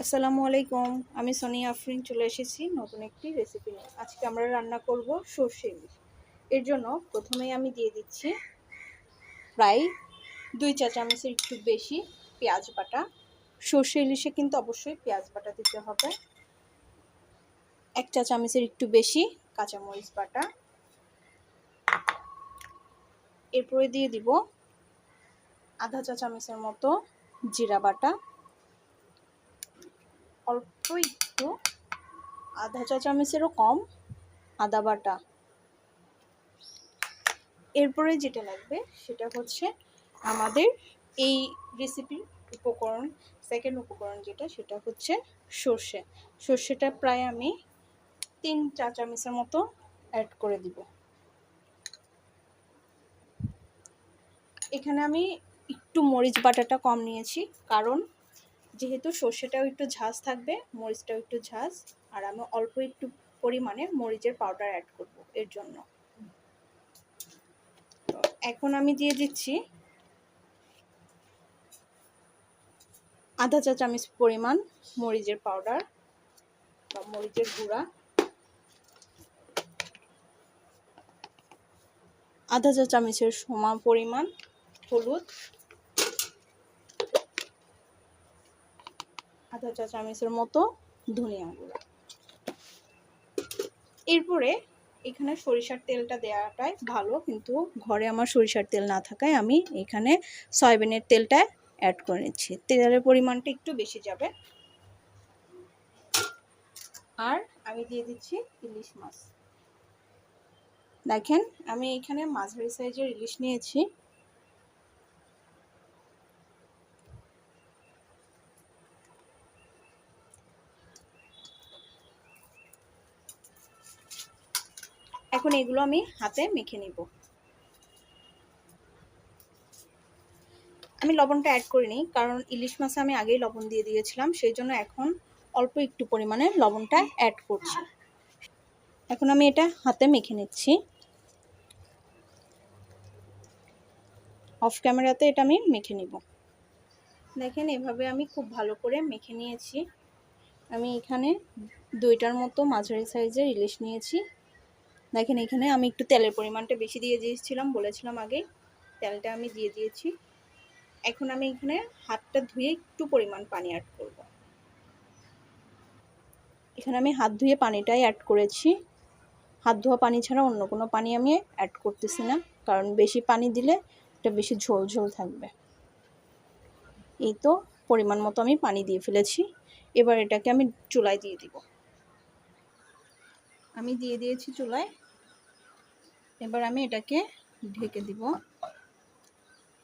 আসসালামু আলাইকুম। আমি সোনিয়া আফরিন চলে এসেছি নতুন একটি রেসিপি নিয়ে। আজকে আমরা রান্না করব সর্ষে ইলিশ। এর জন্য প্রথমেই আমি দিয়ে দিচ্ছি প্রায় 2 চা চামচের একটু বেশি পেঁয়াজ বাটা। সর্ষে ইলিশে কিন্তু অবশ্যই পেঁয়াজ বাটা দিতে হবে। 1 চা চামচের একটু বেশি কাঁচামরিচ বাটা। এরপরে দিয়ে দিব আধা চা চামচের মতো জিরা বাটা, অল্প একটু আধা চা চামচেরও কম আদা বাটা। এরপরে যেটা লাগবে সেটা হচ্ছে আমাদের এই রেসিপির উপকরণ, সেকেন্ড উপকরণ যেটা সেটা হচ্ছে সর্ষে। সর্ষেটা প্রায় আমি 3 চা চামচের মতো অ্যাড করে দিব। এখানে আমি একটু মরিচ বাটাটা কম নিয়েছি, কারণ যেহেতু সর্ষেটাও একটু ঝাঁজ থাকবে, মরিচটাও একটু ঝাঁজ, আর আমি অল্প একটু পরিমাণে মরিচের পাউডার অ্যাড করব এর জন্য। এখন আমি দিয়ে দিচ্ছি আধা চা চামচ পরিমাণ মরিচের পাউডার বা মরিচের গুঁড়া, আধা চা চামচের সমান পরিমাণ হলুদ, আধা চা চামচের মতো ধনিয়া গুঁড়া। এরপরে এখানে সরিষার তেলটা দেওয়াটাই ভালো, কিন্তু ঘরে আমার সরিষার তেল না থাকায় আমি এখানে সয়াবিনের তেলটা অ্যাড করে নিচ্ছি। তেলের পরিমাণটা একটু বেশি যাবে। আর আমি দিয়ে দিচ্ছি ইলিশ মাছ। দেখেন আমি এখানে মাঝারি সাইজের ইলিশ নিয়েছি। এখন এগুলো আমি হাতে মেখে নিব। আমি লবণটা অ্যাড করিনি, কারণ ইলিশ মাছে আমি আগেই লবণ দিয়ে দিয়েছিলাম, সেই জন্য এখন অল্প একটু পরিমাণে লবণটা অ্যাড করছি। এখন আমি এটা হাতে মেখে নিচ্ছি। অফ ক্যামেরাতে এটা আমি মেখে নিব। দেখেন এভাবে আমি খুব ভালো করে মেখে নিয়েছি। আমি এখানে 2টার মতো মাঝারি সাইজের ইলিশ নিয়েছি। দেখেন এখানে আমি একটু তেলের পরিমাণটা বেশি দিয়ে দিয়েছিলাম, বলেছিলাম আগে, তেলটা আমি দিয়ে দিয়েছি। এখন আমি এখানে হাতটা ধুয়ে একটু পরিমাণ পানি অ্যাড করব। এখানে আমি হাত ধুয়ে পানিটাই অ্যাড করেছি। হাত ধোয়া পানি ছাড়া অন্য কোনো পানি আমি অ্যাড করতেছি না, কারণ বেশি পানি দিলে এটা বেশি ঝোল ঝোল থাকবে। এই তো পরিমাণ মতো আমি পানি দিয়ে ফেলেছি। এবার এটাকে আমি চুলায় দিয়ে দিব। আমি দিয়ে দিয়েছি চুলায়। এবার আমি এটাকে ঢেকে দিব।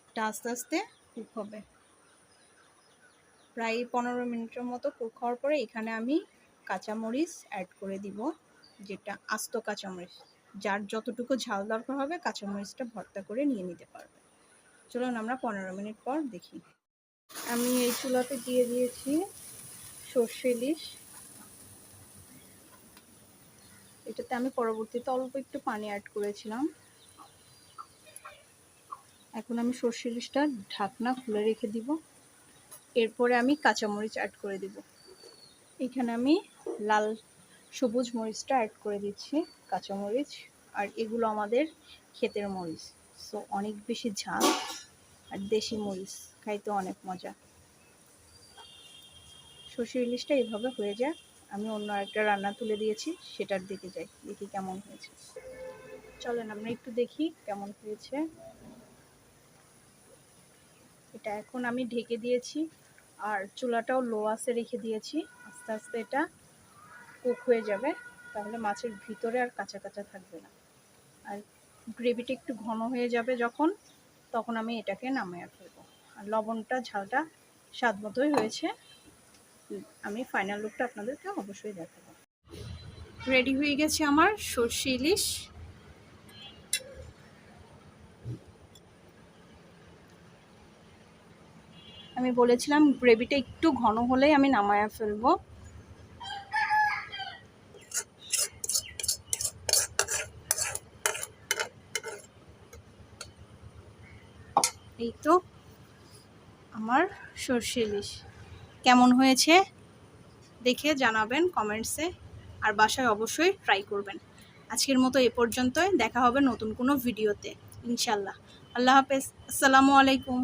এটা আস্তে আস্তে কুক হবে। প্রায় 15 মিনিটের মতো কুক হওয়ার পরে এখানে আমি কাঁচামরিচ অ্যাড করে দিব, যেটা আস্ত কাঁচামরিচ। যার যতটুকু ঝাল দরকার হবে কাঁচামরিচটা ভর্তা করে নিয়ে নিতে পারবে। চলুন আমরা 15 মিনিট পর দেখি। আমি এই চুলাতে দিয়ে দিয়েছি সর্ষে ইলিশ। এটাতে আমি পরবর্তীতে অল্প একটু পানি অ্যাড করেছিলাম। এখন আমি সর্ষে ইলিশটা ঢাকনা খুলে রেখে দিব। এরপরে আমি কাঁচামরিচ অ্যাড করে দিব। এখানে আমি লাল সবুজ মরিচটা অ্যাড করে দিচ্ছি, কাঁচামরিচ। আর এগুলো আমাদের ক্ষেতের মরিচ, সো অনেক বেশি ঝাল, আর দেশি মরিচ খাইতে অনেক মজা। সর্ষে ইলিশটা এইভাবে হয়ে যায়। আমি অন্য একটা রান্না তুলে দিয়েছি, সেটার দিকে যাই, দেখি কেমন হয়েছে। চলেন আমরা একটু দেখি কেমন হয়েছে। এটা এখন আমি ঢেকে দিয়েছি, আর চুলাটাও লো আঁচে রেখে দিয়েছি। আস্তে আস্তে এটা কুক হয়ে যাবে, তাহলে মাছের ভিতরে আর কাঁচা কাঁচা থাকবে না। আর গ্রেভিটা একটু ঘন হয়ে যাবে যখন, তখন আমি এটাকে নামিয়ে ফেলবো। আর লবণটা ঝালটা স্বাদ মতোই হয়েছে। আমি ফাইনাল লুকটা আপনাদেরকে অবশ্যই দেখাবো। রেডি হয়ে গেছে আমার সর্ষে ইলিশ। আমি বলেছিলাম গ্রেভিটা একটু ঘন হলেই আমি নামায়া ফেলবো। এই তো আমার সর্ষে ইলিশ কেমন হয়েছে দেখে জানাবেন কমেন্টসে, আর বাসায় অবশ্যই ট্রাই করবেন। আজকের মতো এ পর্যন্তই, দেখা হবে নতুন কোনো ভিডিওতে ইনশাল্লাহ। আল্লাহ হাফেজ, আসসালামু আলাইকুম।